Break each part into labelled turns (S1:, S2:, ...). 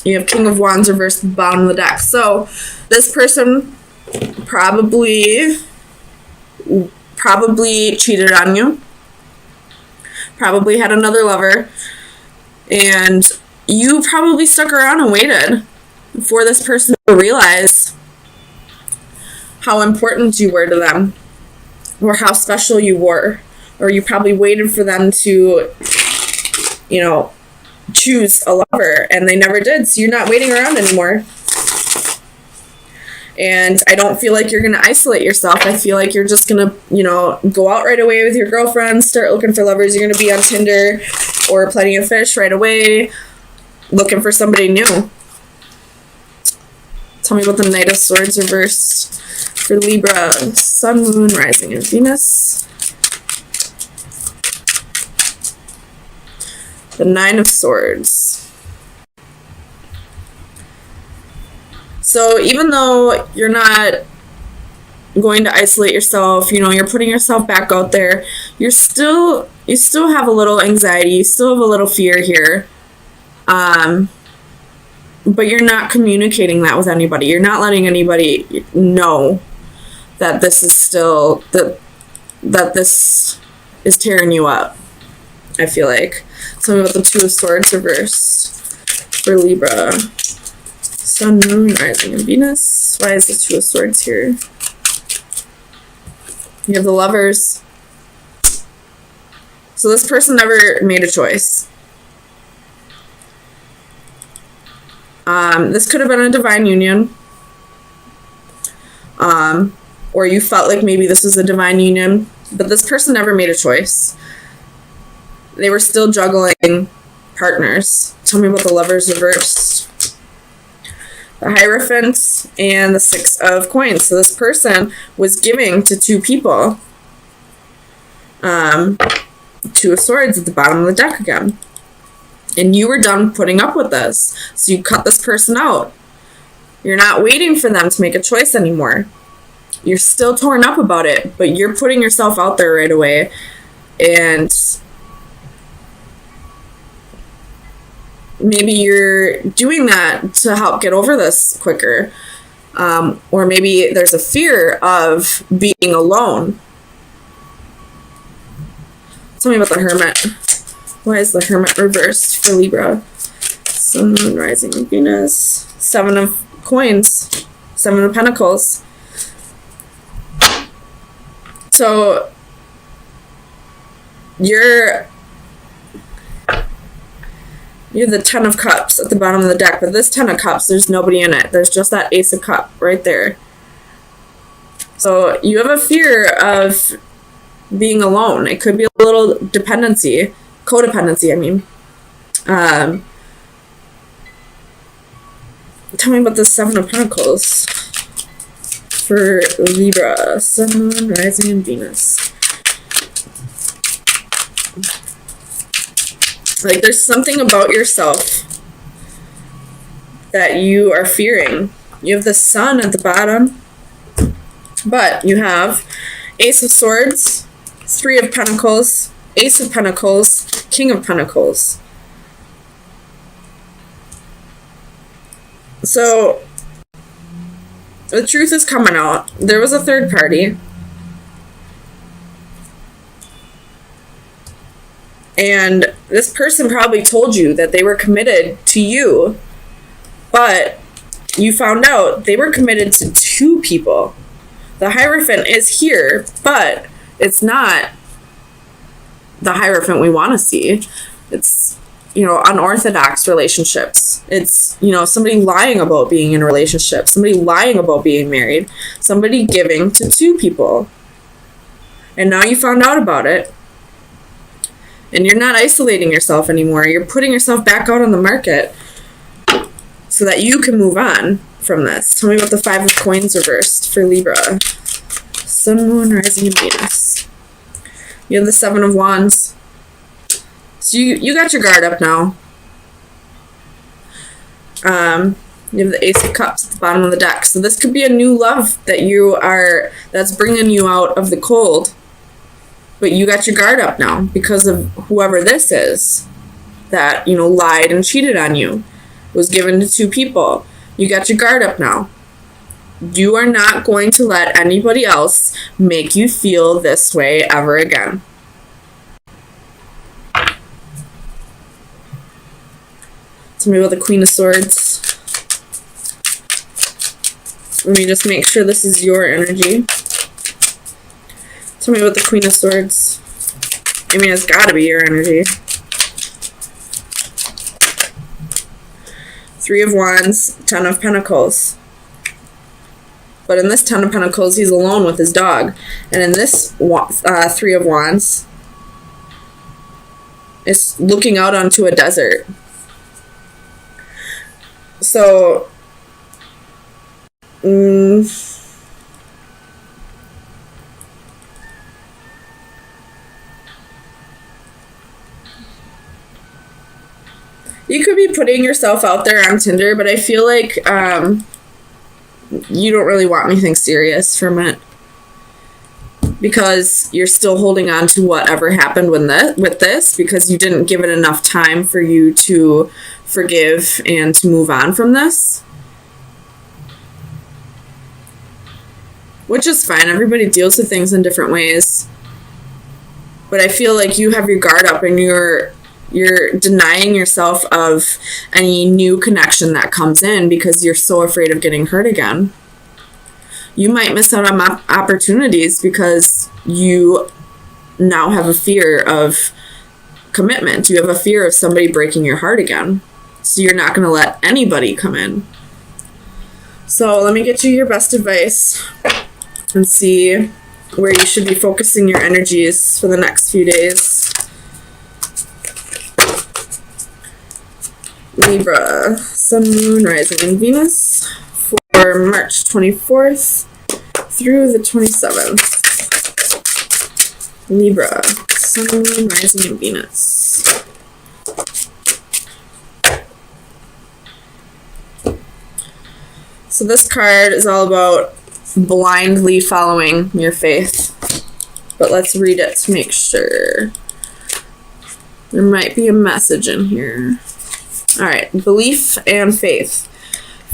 S1: You have King of Wands reversed at the bottom of the deck. So this person probably cheated on you. Probably had another lover. And you probably stuck around and waited for this person to realize how important you were to them, or how special you were. Or you probably waited for them to, choose a lover, and they never did. So you're not waiting around anymore. And I don't feel like you're going to isolate yourself. I feel like you're just going to, go out right away with your girlfriends, start looking for lovers. You're going to be on Tinder or Plenty of Fish right away, looking for somebody new. Tell me about the Knight of Swords reversed for Libra, Sun, Moon, Rising, and Venus. The Nine of Swords. So even though you're not going to isolate yourself, you're putting yourself back out there, you still have a little anxiety, you still have a little fear here. But you're not communicating that with anybody. You're not letting anybody know that this is still that this is tearing you up. I feel like. Tell me about the Two of Swords reversed for Libra. Sun, Moon, Rising, and Venus. Why is the Two of Swords here? You have the Lovers. So this person never made a choice. This could have been a divine union. Or you felt like maybe this was a divine union, but this person never made a choice. They were still juggling partners. Tell me about the Lovers reversed. The Hierophant and the Six of Coins. So this person was giving to two people. Two of Swords at the bottom of the deck again. And you were done putting up with this. So you cut this person out. You're not waiting for them to make a choice anymore. You're still torn up about it, but you're putting yourself out there right away. And maybe you're doing that to help get over this quicker. Or maybe there's a fear of being alone. Tell me about the Hermit. Why is the Hermit reversed for Libra? Sun, Moon, Rising, and Venus. Seven of Coins. Seven of Pentacles. So you have the Ten of Cups at the bottom of the deck, but this Ten of Cups, there's nobody in it. There's just that Ace of Cup right there. So you have a fear of being alone. It could be a little codependency, I mean. Tell me about the Seven of Pentacles for Libra, Sun, Moon, Rising, and Venus. Like, there's something about yourself that you are fearing. You have the Sun at the bottom, but you have Ace of Swords, Three of Pentacles, Ace of Pentacles, King of Pentacles. So the truth is coming out. There was a third party. And this person probably told you that they were committed to you, but you found out they were committed to two people. The Hierophant is here, but it's not the Hierophant we want to see. It's, unorthodox relationships. It's, somebody lying about being in a relationship, somebody lying about being married, somebody giving to two people. And now you found out about it. And you're not isolating yourself anymore. You're putting yourself back out on the market so that you can move on from this. Tell me about the Five of Coins reversed for Libra. Sun, Moon, Rising, and Venus. You have the Seven of Wands. So you got your guard up now. You have the Ace of Cups at the bottom of the deck. So this could be a new love that's bringing you out of the cold. But you got your guard up now because of whoever this is that, lied and cheated on you. was given to two people. You got your guard up now. You are not going to let anybody else make you feel this way ever again. Tell me about the Queen of Swords. Let me just make sure this is your energy. Tell me about the Queen of Swords. I mean, it's got to be your energy. Three of Wands, Ten of Pentacles. But in this Ten of Pentacles, he's alone with his dog. And in this Three of Wands, it's looking out onto a desert. So, you could be putting yourself out there on Tinder, but I feel like you don't really want anything serious from it, because you're still holding on to whatever happened with this, because you didn't give it enough time for you to forgive and to move on from this. Which is fine. Everybody deals with things in different ways. But I feel like you have your guard up and you're denying yourself of any new connection that comes in because you're so afraid of getting hurt again. You might miss out on opportunities because you now have a fear of commitment. You have a fear of somebody breaking your heart again. So you're not going to let anybody come in. So let me get you your best advice and see where you should be focusing your energies for the next few days. Libra, Sun, Moon, Rising, and Venus for March 24th through the 27th. Libra, Sun, Moon, Rising, and Venus. So this card is all about blindly following your faith. But let's read it to make sure. There might be a message in here. Alright, belief and faith.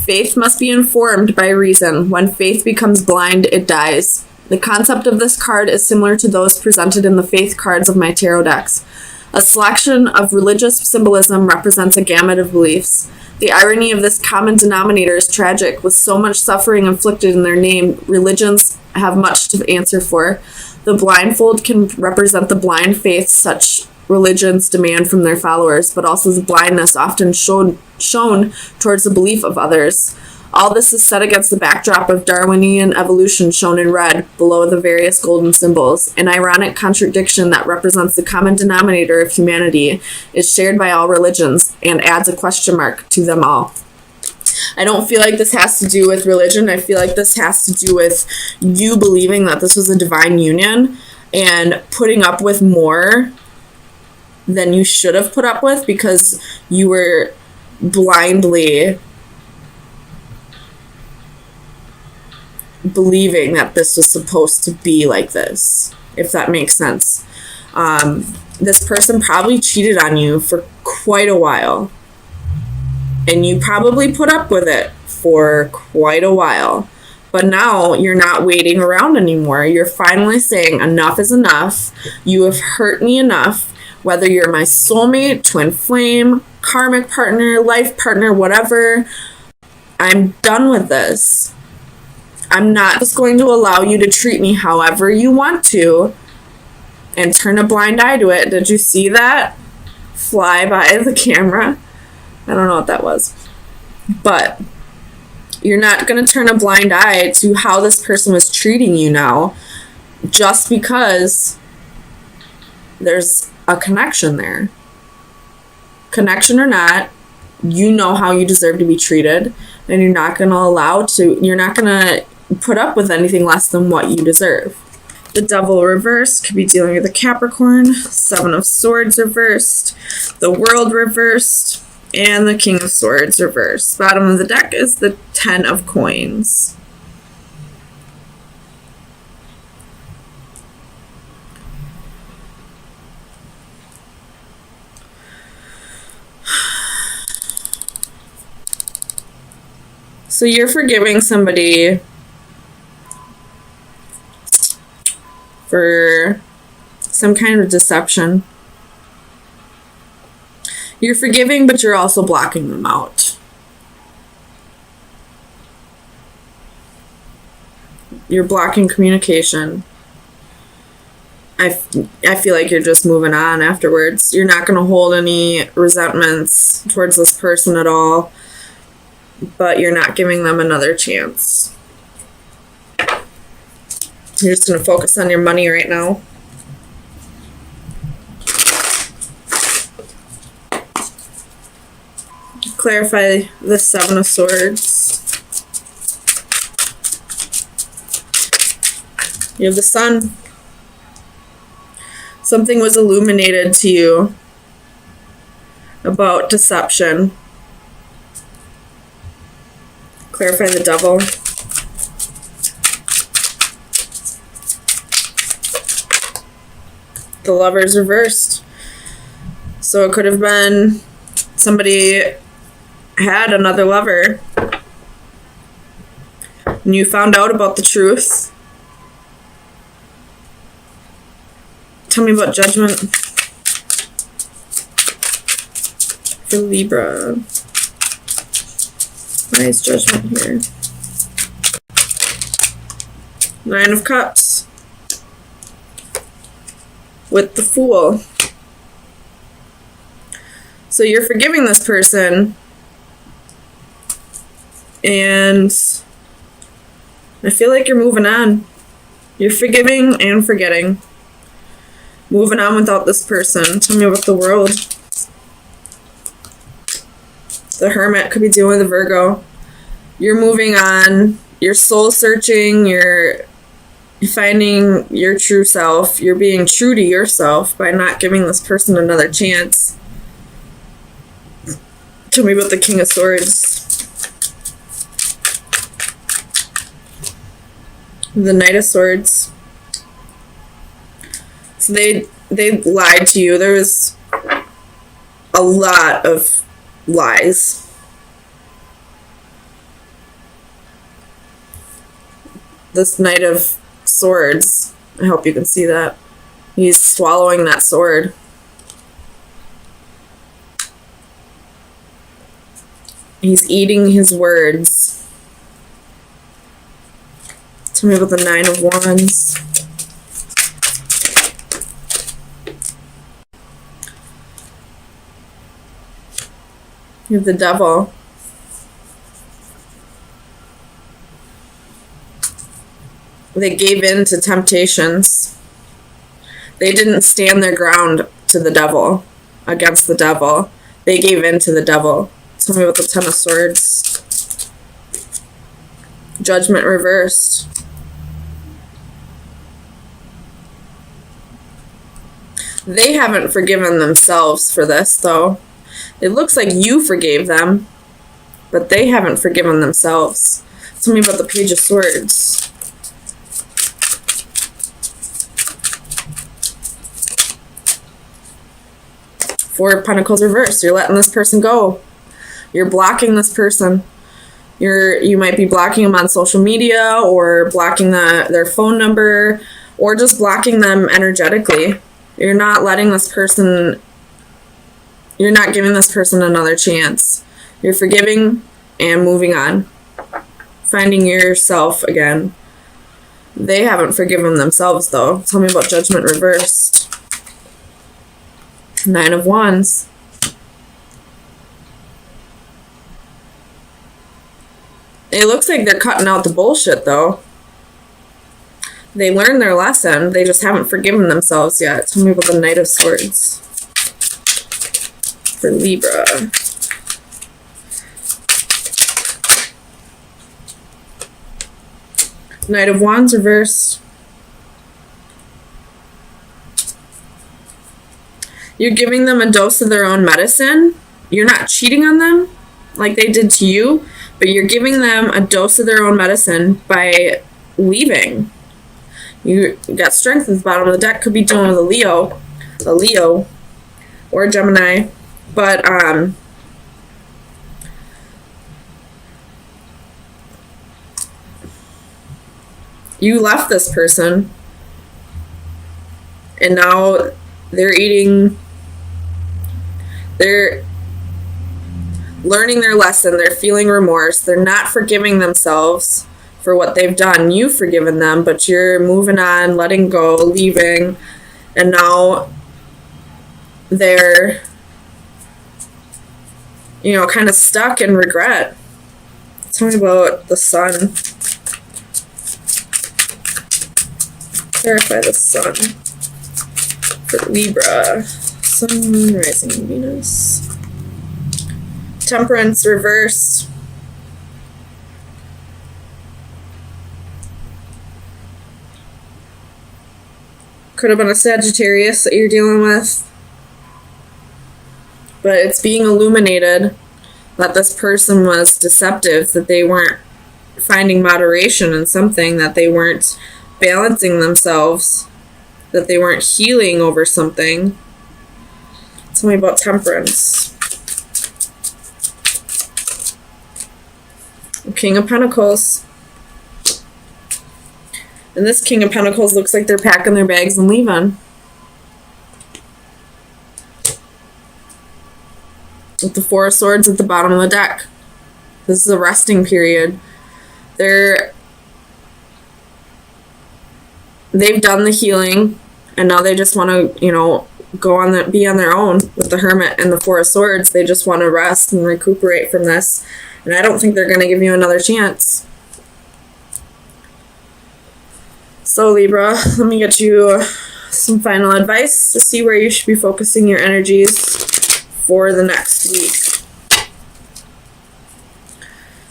S1: Faith must be informed by reason. When faith becomes blind, it dies. The concept of this card is similar to those presented in the faith cards of my tarot decks. A selection of religious symbolism represents a gamut of beliefs. The irony of this common denominator is tragic. With so much suffering inflicted in their name, religions have much to answer for. The blindfold can represent the blind faith such religions demand from their followers, but also the blindness often shown towards the belief of others. All this is set against the backdrop of Darwinian evolution shown in red below the various golden symbols. An ironic contradiction that represents the common denominator of humanity is shared by all religions and adds a question mark to them all. I don't feel like this has to do with religion. I feel like this has to do with you believing that this was a divine union and putting up with more than you should have put up with because you were blindly believing that this was supposed to be like this, if that makes sense. This person probably cheated on you for quite a while, and you probably put up with it for quite a while, but now you're not waiting around anymore. You're finally saying enough is enough. You have hurt me enough. Whether you're my soulmate, twin flame, karmic partner, life partner, whatever, I'm done with this. I'm not just going to allow you to treat me however you want to and turn a blind eye to it. Did you see that fly by the camera? I don't know what that was. But you're not going to turn a blind eye to how this person was treating you now just because there's a connection there. Connection or not, you know how you deserve to be treated, and you're not going to put up with anything less than what you deserve. The Devil reversed could be dealing with a Capricorn, Seven of Swords reversed, the World reversed, and the King of Swords reversed. Bottom of the deck is the Ten of Coins. So you're forgiving somebody for some kind of deception. You're forgiving, but you're also blocking them out. You're blocking communication. I feel like you're just moving on afterwards. You're not going to hold any resentments towards this person at all, but you're not giving them another chance. You're just going to focus on your money right now. Clarify the Seven of Swords. You have the Sun. Something was illuminated to you about deception. Clarify the Devil. The Lover's reversed. So it could have been somebody had another lover and you found out about the truth. Tell me about Judgment for Libra. Why is Judgment here? Nine of Cups with the Fool. So you're forgiving this person, and I feel like you're moving on. You're forgiving and forgetting. Moving on without this person. Tell me about the World. The Hermit could be dealing with a Virgo. You're moving on. You're soul searching. You're finding your true self. You're being true to yourself by not giving this person another chance. Tell me about the King of Swords. The Knight of Swords. So they lied to you. There was a lot of lies. This Knight of Swords, I hope you can see that. He's swallowing that sword. He's eating his words. Tell me about the Nine of Wands. You have the Devil. They gave in to temptations. They didn't stand their ground to the devil, against the devil. They gave in to the devil. Tell me about the Ten of Swords. Judgment reversed. They haven't forgiven themselves for this, though. It looks like you forgave them, but they haven't forgiven themselves. Tell me about the Page of Swords. Four of Pentacles reversed. You're letting this person go. You're blocking this person. You might be blocking them on social media, or blocking their phone number, or just blocking them energetically. You're not letting this person, you're not giving this person another chance. You're forgiving and moving on. Finding yourself again. They haven't forgiven themselves, though. Tell me about Judgment reversed. Nine of Wands. It looks like they're cutting out the bullshit, though. They learned their lesson. They just haven't forgiven themselves yet. Tell me about the Knight of Swords for Libra. Knight of Wands reversed. You're giving them a dose of their own medicine. You're not cheating on them like they did to you, but you're giving them a dose of their own medicine by leaving. You got Strength at the bottom of the deck. Could be dealing with a Leo, or a Gemini. But You left this person, and now they're learning their lesson. They're feeling remorse. They're not forgiving themselves for what they've done. You've forgiven them, but you're moving on, letting go, leaving, and now they're, kind of stuck in regret. Tell me about the sun. Clarify the sun for Libra. Sun, moon, rising, Venus. Temperance reversed. Could have been a Sagittarius that you're dealing with. But it's being illuminated that this person was deceptive, that they weren't finding moderation in something, that they weren't balancing themselves, that they weren't healing over something. Tell me about temperance. King of Pentacles. And this King of Pentacles looks like they're packing their bags and leaving. With the Four of Swords at the bottom of the deck. This is a resting period. They've done the healing, and now they just want to, be on their own with the Hermit and the Four of Swords. They just want to rest and recuperate from this. And I don't think they're going to give you another chance. So Libra, let me get you some final advice to see where you should be focusing your energies for the next week.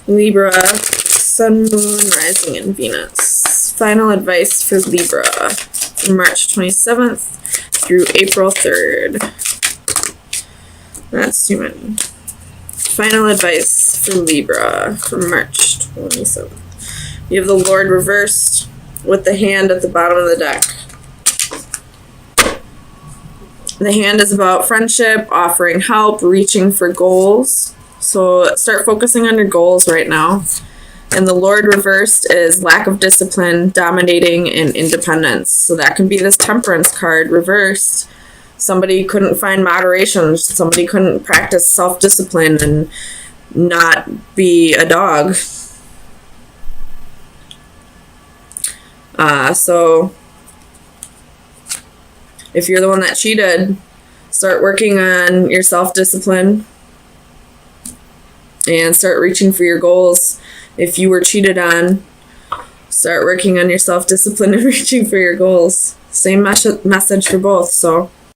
S1: Libra, Sun, Moon, Rising, and Venus. Final advice for Libra from March 27th through April 3rd. That's too many. Final advice for Libra from March 27th. You have the Lord reversed with the hand at the bottom of the deck. The hand is about friendship, offering help, reaching for goals. So start focusing on your goals right now. And the Lord reversed is lack of discipline, dominating, and independence. So that can be this Temperance card reversed. Somebody couldn't find moderation. Somebody couldn't practice self-discipline and not be a dog. So if you're the one that cheated, start working on your self-discipline and start reaching for your goals. If you were cheated on, start working on your self-discipline and reaching for your goals. Same message for both. So